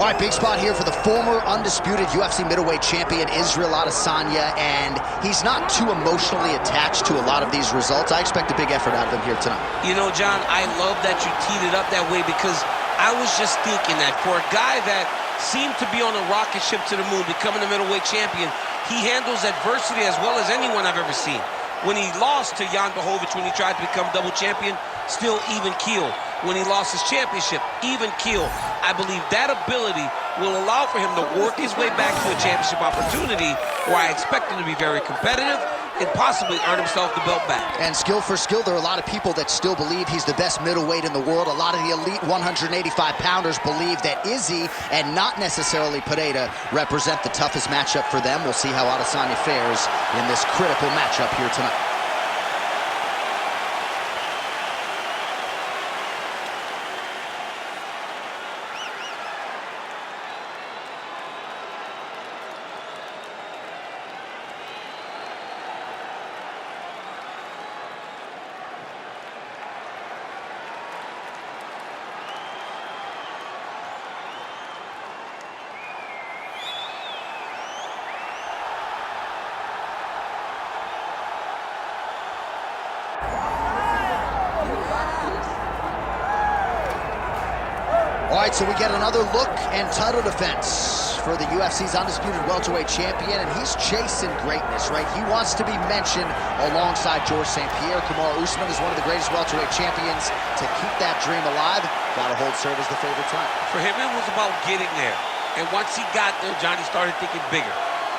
All right, big spot here for the former undisputed UFC middleweight champion, Israel Adesanya, and he's not too emotionally attached to a lot of these results. I expect a big effort out of him here tonight. You know, John, I love that you teed it up that way because I was just thinking that for a guy that seemed to be on a rocket ship to the moon, becoming a middleweight champion, he handles adversity as well as anyone I've ever seen. When he lost to Jan Blachowicz, when he tried to become double champion, still even keel. When he lost his championship, even keel. I believe that ability will allow for him to work his way back to a championship opportunity where I expect him to be very competitive and possibly earn himself the belt back. And skill for skill, there are a lot of people that still believe he's the best middleweight in the world. A lot of the elite 185-pounders believe that Izzy and not necessarily Pereira represent the toughest matchup for them. We'll see how Adesanya fares in this critical matchup here tonight. All right, so we get another look and title defense for the UFC's undisputed welterweight champion, and he's chasing greatness, right? He wants to be mentioned alongside Georges St. Pierre. Kamaru Usman is one of the greatest welterweight champions. To keep that dream alive, gotta hold serve as the favorite time. For him, it was about getting there. And once he got there, Johnny started thinking bigger.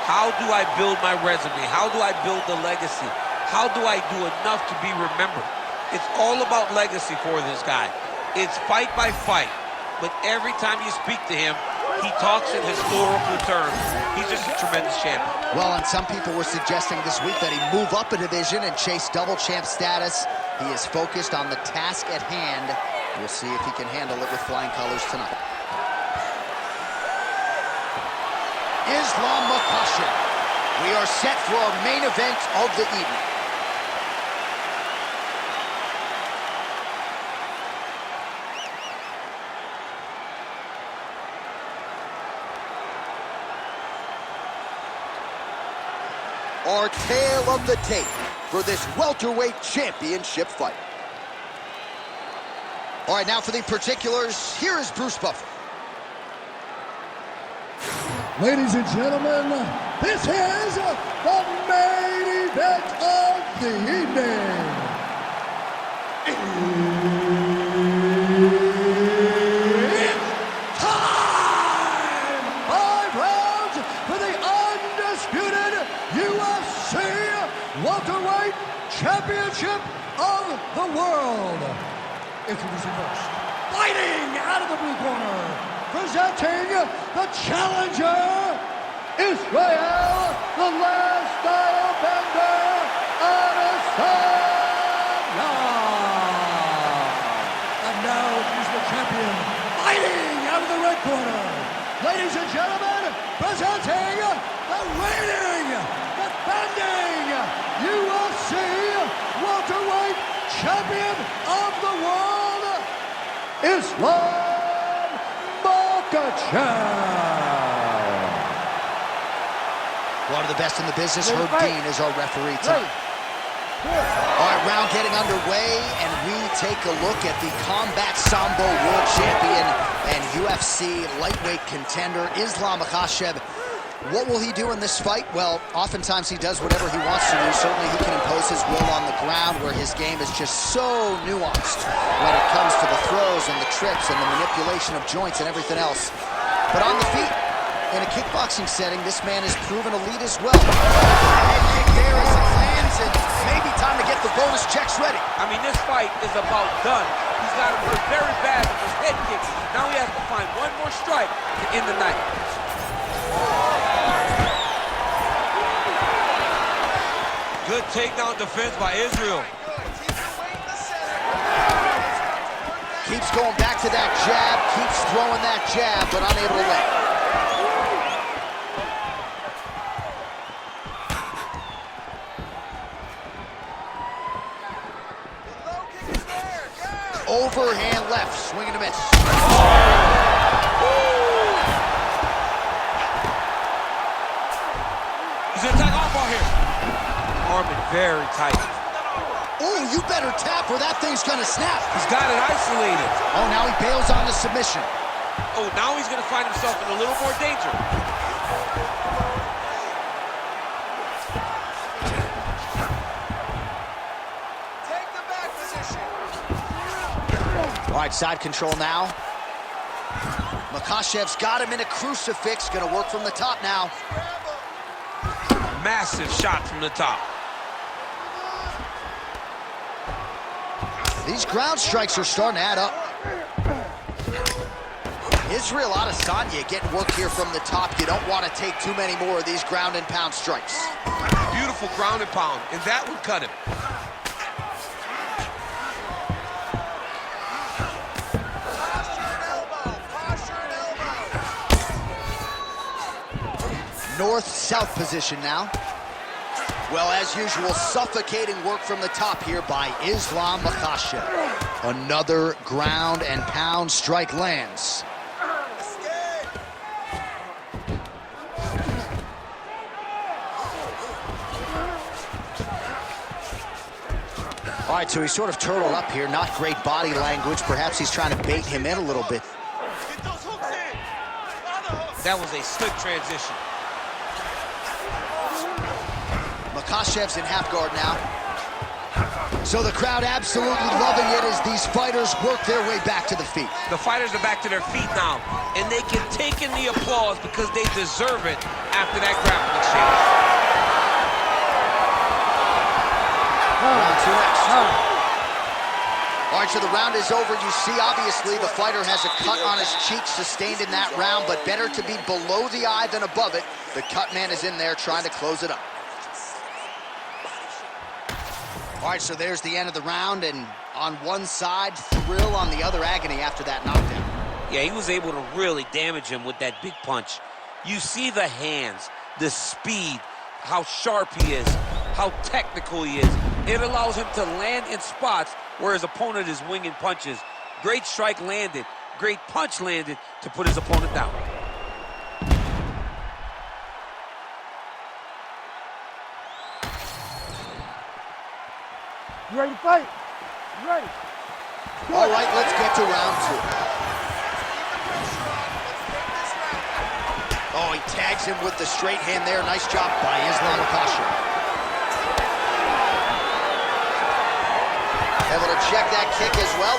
How do I build my resume? How do I build the legacy? How do I do enough to be remembered? It's all about legacy for this guy. It's fight by fight. But every time you speak to him, he talks in historical terms. He's just a tremendous champion. Well, and some people were suggesting this week that he move up a division and chase double champ status. He is focused on the task at hand. We'll see if he can handle it with flying colors tonight. Islam Makhachev. We are set for our main event of the evening. Our tale of the tape for this welterweight championship fight. All right, now for the particulars, here is Bruce Buffer. Ladies and gentlemen, this is the main event of the evening. It's time! 5 rounds for the undisputed UFC welterweight championship of the world. Introducing first, fighting out of the blue corner, presenting the challenger, Israel, the last style bender, Adesanya. And now he's the champion, fighting out of the red corner. Ladies and gentlemen, presenting the reigning, defending UFC welterweight champion of the world, Islam Makhachev. One of the best in the business, Herb Dean, is our referee tonight. All right, round getting underway, and we take a look at the Combat Sambo World Champion and UFC lightweight contender, Islam Makhachev. What will he do in this fight? Well, oftentimes he does whatever he wants to do. Certainly he can impose his will on the ground, where his game is just so nuanced when it comes to the throws and the trips and the manipulation of joints and everything else. But on the feet, in a kickboxing setting, this man is proven elite as well. Head kick there as it lands, and maybe time to get the bonus checks ready. I mean, this fight is about done. He's got him hurt very bad with his head kicks. Now he has to find one more strike to end the night. Good takedown defense by Israel. Keeps going back to that jab, keeps throwing that jab, but unable to land. Overhand left, swing and a miss. He's gonna attack off here. Arming very tight. Oh, you better tap or that thing's gonna snap. He's got it isolated. Oh, now he bails on the submission. Oh, now he's gonna find himself in a little more danger. Take the back position. All right, side control now. Makhachev's got him in a crucifix. Gonna work from the top now. Massive shot from the top. These ground strikes are starting to add up. Israel Adesanya getting work here from the top. You don't want to take too many more of these ground and pound strikes. Beautiful ground and pound, and that would cut him. North-south position now. Well, as usual, suffocating work from the top here by Islam Makhachev. Another ground and pound strike lands. All right, so he's sort of turtled up here. Not great body language. Perhaps he's trying to bait him in a little bit. That was a slick transition. Makhachev's in half guard now. So the crowd absolutely loving it as these fighters work their way back to the feet. The fighters are back to their feet now, and they can take in the applause because they deserve it after that grappling exchange. Round two next. All right, so the round is over. You see, obviously, the fighter has a cut on his cheek sustained in that round, but better to be below the eye than above it. The cut man is in there trying to close it up. All right, so there's the end of the round, and on one side, thrill, on the other, agony after that knockdown. Yeah, he was able to really damage him with that big punch. You see the hands, the speed, how sharp he is, how technical he is. It allows him to land in spots where his opponent is winging punches. Great strike landed, great punch landed to put his opponent down. You ready to fight? You ready? All right, let's get to round two. Oh, he tags him with the straight hand there. Nice job by Islam Makhachev. Able to check that kick as well.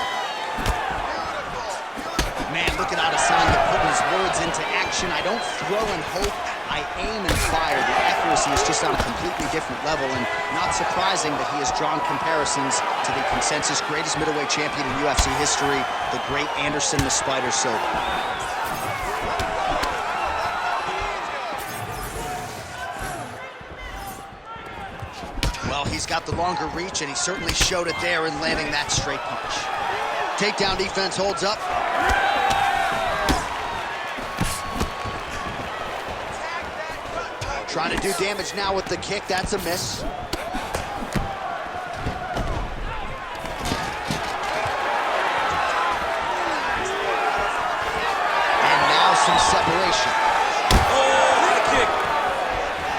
Man, look at Adesanya putting his words into action. I don't throw and hope, I aim and fire. The accuracy is just on a completely different level, and not surprising that he has drawn comparisons to the consensus greatest middleweight champion in UFC history, the great Anderson the Spider Silva. Well, he's got the longer reach, and he certainly showed it there in landing that straight punch. Takedown defense holds up. Trying to do damage now with the kick. That's a miss. And now some separation. Oh, what a kick.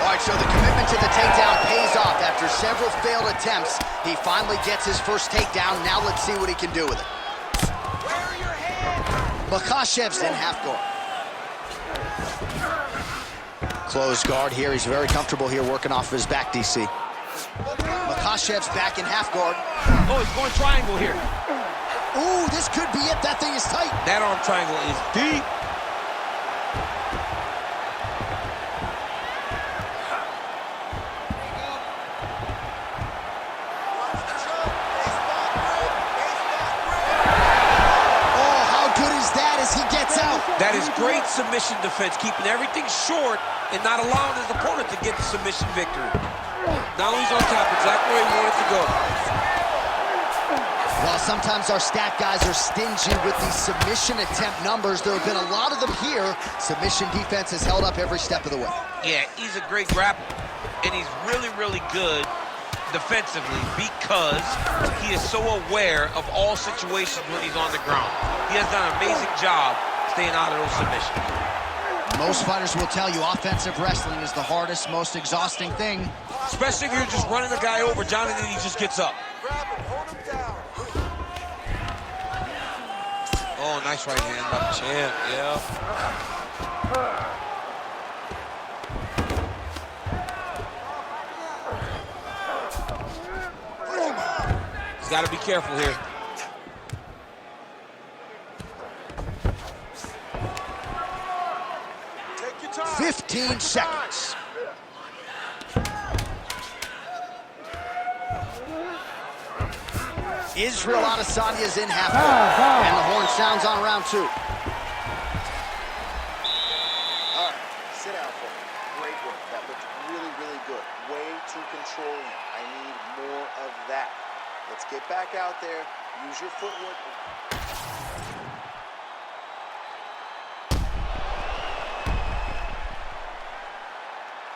All right, so the commitment to the takedown pays off. After several failed attempts, he finally gets his first takedown. Now let's see what he can do with it. Makhachev's in half guard. Closed guard here. He's very comfortable here working off of his back, DC. Makhachev's back in half guard. Oh, he's going triangle here. Ooh, this could be it. That thing is tight. That arm triangle is deep. That is great submission defense, keeping everything short and not allowing his opponent to get the submission victory. Now he's on top, exactly where he wanted to go. Well, sometimes our stat guys are stingy with the submission attempt numbers. There have been a lot of them here. Submission defense has held up every step of the way. Yeah, he's a great grappler, and he's really, really good defensively because he is so aware of all situations when he's on the ground. He has done an amazing job staying out of those submissions. Most fighters will tell you offensive wrestling is the hardest, most exhausting thing. Especially if you're just running the guy over, Johnny, and he just gets up. Grab him, hold him down. Oh, nice right hand by the champ, yeah. He's got to be careful here. Take your time. 15 seconds. Israel Adesanya is in half court, and the horn sounds on round 2. All right, sit down for me. Great work. That looked really, really good. Way too controlling. I need more of that. Let's get back out there. Use your footwork.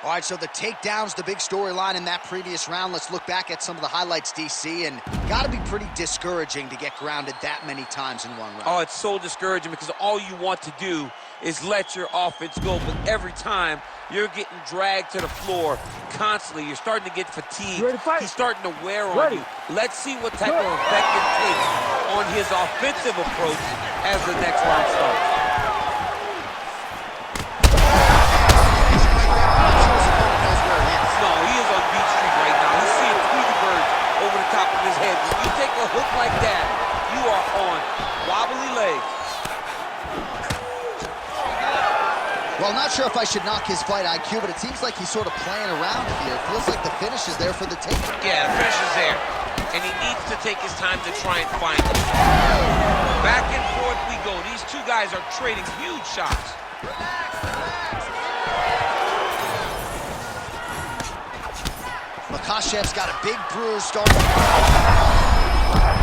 All right, so the takedown's the big storyline in that previous round. Let's look back at some of the highlights, DC, and got to be pretty discouraging to get grounded that many times in one round. Oh, it's so discouraging because all you want to do is let your offense go, but every time you're getting dragged to the floor constantly. You're starting to get fatigued. He's starting to wear on you. Let's see what type of effect it takes on his offensive approach as the next round starts. No, he is on Beach Street right now. He's seeing Tweety birds over the top of his head. When you take a hook like that, you are on wobbly legs. Well, not sure if I should knock his fight IQ, but it seems like he's sort of playing around here. It feels like the finish is there for the taking. Yeah, the finish is there. And he needs to take his time to try and find it. Back and forth we go. These two guys are trading huge shots. Makhachev's got a big bruise starting.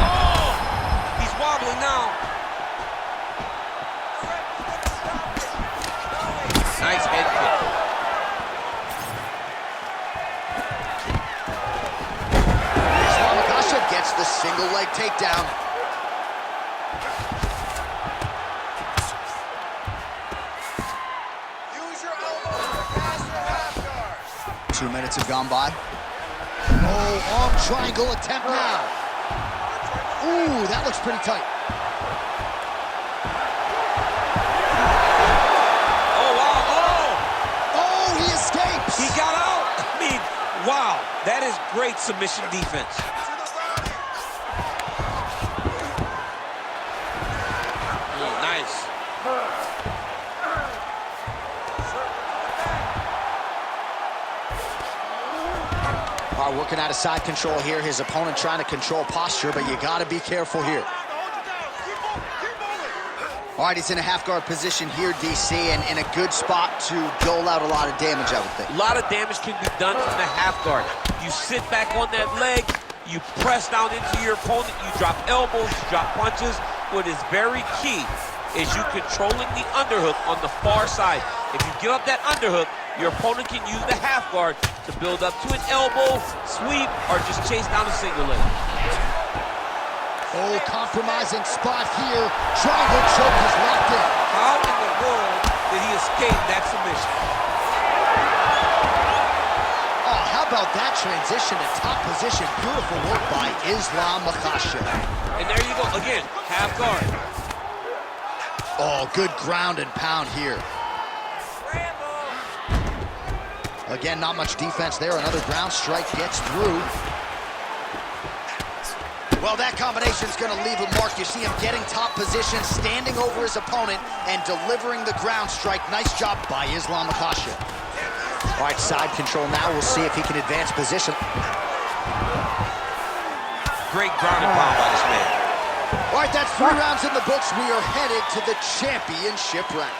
Oh! He's wobbling now. Nice head kick. Makhachev gets the single leg takedown. Use your elbow to pass the half guard. 2 minutes have gone by. Oh, arm triangle attempt now. Ooh, that looks pretty tight. Oh, wow. Oh! Oh, he escapes. He got out. I mean, wow. That is great submission defense. Nice. All right, working out of side control here. His opponent trying to control posture, but you got to be careful here. All right, he's in a half-guard position here, DC, and in a good spot to dole out a lot of damage, I would think. A lot of damage can be done from the half guard. You sit back on that leg, you press down into your opponent, you drop elbows, you drop punches. What is very key is you controlling the underhook on the far side. If you give up that underhook, your opponent can use the half guard to build up to an elbow, sweep, or just chase down a single leg. Oh, compromising spot here. Triangle choke is locked in. How in the world did he escape that submission? Oh, how about that transition to top position? Beautiful work by Islam Makhachev. And there you go, again, half guard. Oh, good ground and pound here. Again, not much defense there. Another ground strike gets through. Well, that combination's going to leave a mark. You see him getting top position, standing over his opponent, and delivering the ground strike. Nice job by Islam Makhachev. All right, side control now. We'll see if he can advance position. Great ground and pound by this man. All right, that's 3 rounds in the books. We are headed to the championship rounds.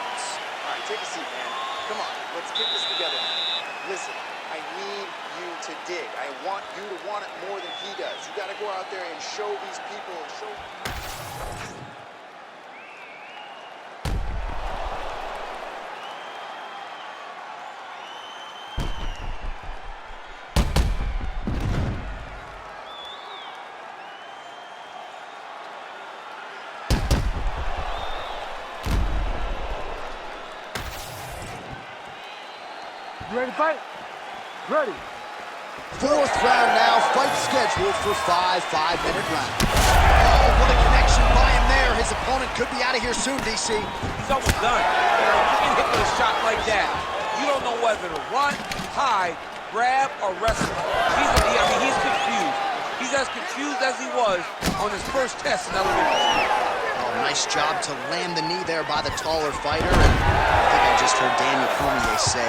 All right, take a seat, man. Come on, let's get this together now. Listen, I need you to dig. I want you to want it more than he does. You got to go out there and show these people and show... Ready to fight? Ready. Fourth round now, fight scheduled for 5-5-minute rounds. Oh, what a connection by him there. His opponent could be out of here soon, DC. He's almost done. You get hit with a shot like that, you don't know whether to run, hide, grab, or wrestle. He's confused. He's as confused as he was on his first test in elementary school. Oh, nice job to land the knee there by the taller fighter. And I think I just heard Daniel Cormier say,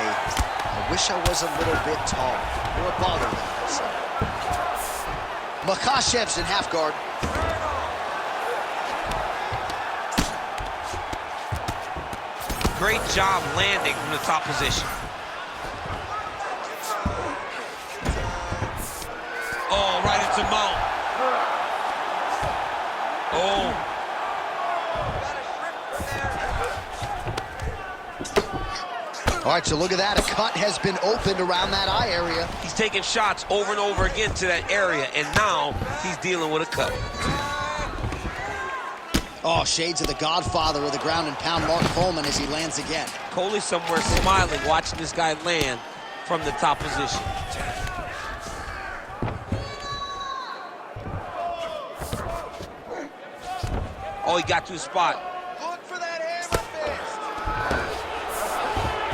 I wish I was a little bit taller. Or a baller, that I say. Makhachev's in half guard. Great job landing from the top position. Oh, right into mount. Oh. All right, so look at that. A cut has been opened around that eye area. He's taking shots over and over again to that area, and now he's dealing with a cut. Oh, shades of the godfather of the ground and pound, Mark Coleman, as he lands again. Coley somewhere smiling, watching this guy land from the top position. Oh, he got to his spot. Look for that hammer fist.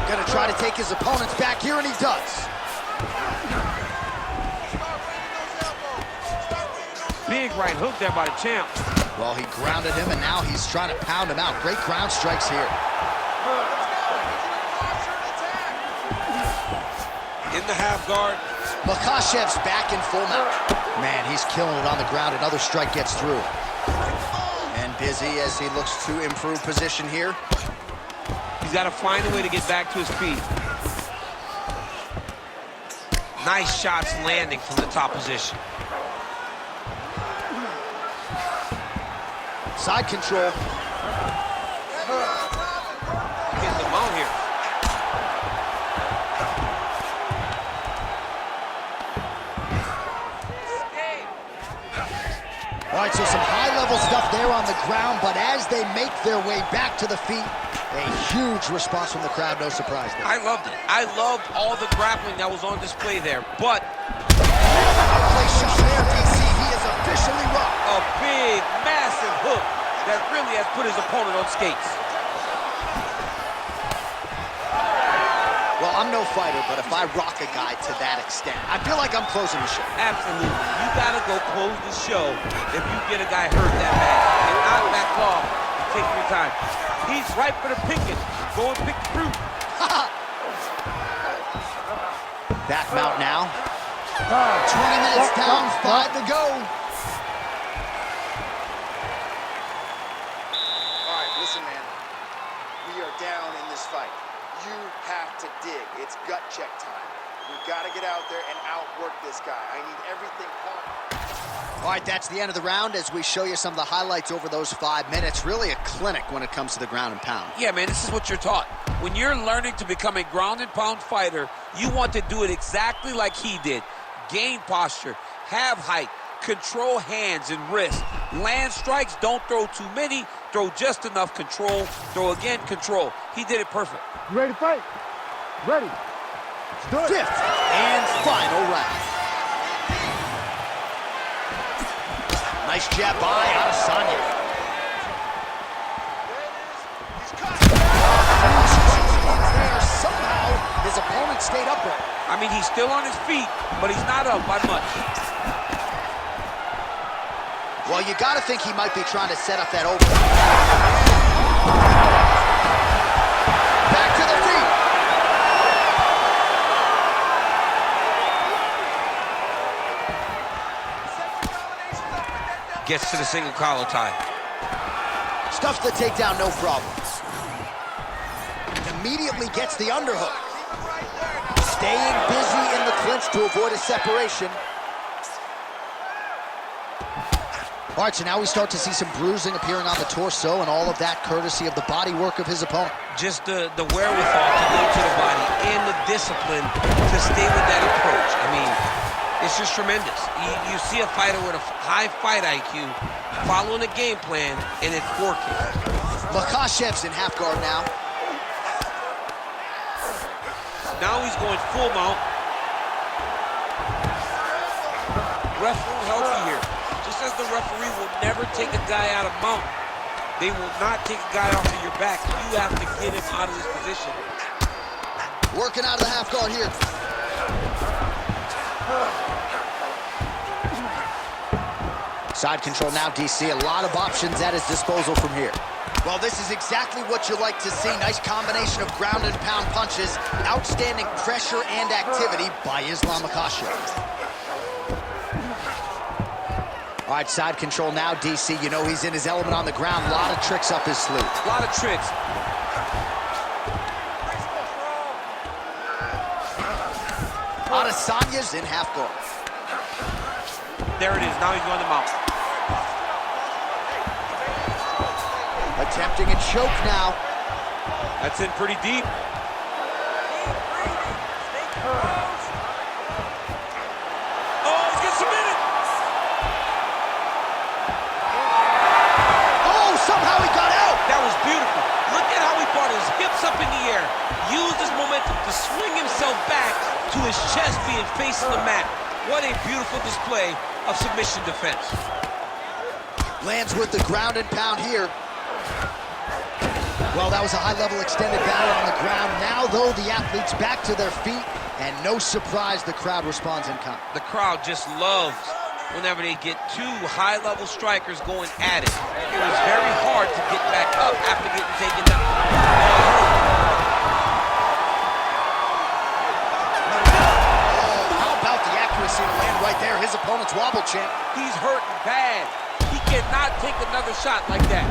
Gonna try to take his opponents back here, and he does. Big right hook there by the champ. Well, he grounded him, and now he's trying to pound him out. Great ground strikes here. In the half guard. Makhachev's back in full mount. Man, he's killing it on the ground. Another strike gets through. And busy as he looks to improve position here. He's got to find a way to get back to his feet. Nice shots landing from the top position. Side control. Getting the mount here. All right, so some high-level stuff there on the ground, but as they make their way back to the feet, a huge response from the crowd, no surprise there. I loved it. I loved all the grappling that was on display there, but Place shot there, DC. He is officially rocked. a big, massive hook that really has put his opponent on skates. Well, I'm no fighter, but if I rock a guy to that extent, I feel like I'm closing the show. Absolutely. You gotta go close the show if you get a guy hurt that bad. And not back off and take your time. He's ripe for the picking. Go and pick the fruit. Back mount now. 20 minutes down, 5 to go. All right, listen, man. We are down in this fight. You have to dig. It's gut check time. We've got to get out there and outwork this guy. I need everything pumped. All right, that's the end of the round as we show you some of the highlights over those 5 minutes. Really a clinic when it comes to the ground and pound. Yeah, man, this is what you're taught. When you're learning to become a ground and pound fighter, you want to do it exactly like he did. Gain posture, have height, control hands and wrists. Land strikes, don't throw too many, throw just enough, control, throw again, control. He did it perfect. You ready to fight? Ready. Let's do it. Fifth and final round. Nice jab by Adesanya. There, somehow his opponent stayed upright. I mean, he's still on his feet, but he's not up by much. Well, you got to think he might be trying to set up that over. Back to the feet. Gets to the single collar tie. Stuffs the takedown, no problem. Immediately gets the underhook. Staying busy in the clinch to avoid a separation. All right, so now we start to see some bruising appearing on the torso, and all of that courtesy of the body work of his opponent. Just the wherewithal to go to the body and the discipline to stay with that approach. I mean, it's just tremendous. You see a fighter with a high fight IQ following a game plan, and it's working. Makhachev's in half guard now. Now he's going full mount. Ref will help you here. Just as the referee will never take a guy out of mount, they will not take a guy off of your back. You have to get him out of this position. Working out of the half guard here. Side control now, DC. A lot of options at his disposal from here. Well, this is exactly what you like to see. Nice combination of ground and pound punches. Outstanding pressure and activity by Islam Makhachev. All right, side control now, DC. You know he's in his element on the ground. A lot of tricks up his sleeve. A lot of tricks. Adesanya's in half guard. There it is. Now he's going to mount. Attempting a choke now. That's in pretty deep. Oh, he's getting submitted. Oh, somehow he got out. That was beautiful. Look at how he brought his hips up in the air. Used his momentum to swing himself back to his chest being facing the mat. What a beautiful display of submission defense. Lands with the ground and pound here. Well, that was a high-level extended battle on the ground. Now, though, the athletes back to their feet, and no surprise, the crowd responds in kind. The crowd just loves whenever they get two high-level strikers going at it. It was very hard to get back up after getting taken down. How about the accuracy to land right there? His opponent's wobble, champ. He's hurting bad. He cannot take another shot like that.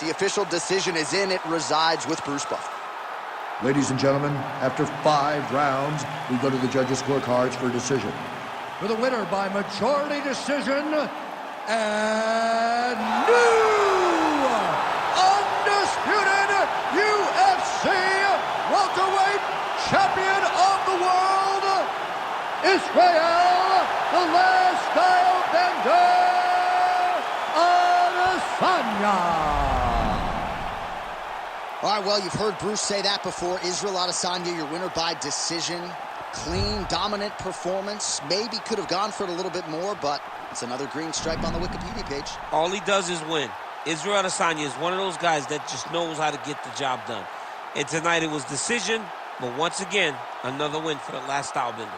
The official decision is in. It resides with Bruce Buffer. Ladies and gentlemen, after 5 rounds, we go to the judges' scorecards for decision. For the winner by majority decision, and new undisputed UFC welterweight champion of the world, Israel, the last style bender, Adesanya. All right, well, you've heard Bruce say that before. Israel Adesanya, your winner by decision. Clean, dominant performance. Maybe could have gone for it a little bit more, but it's another green stripe on the Wikipedia page. All he does is win. Israel Adesanya is one of those guys that just knows how to get the job done. And tonight it was decision, but once again, another win for the last style bender.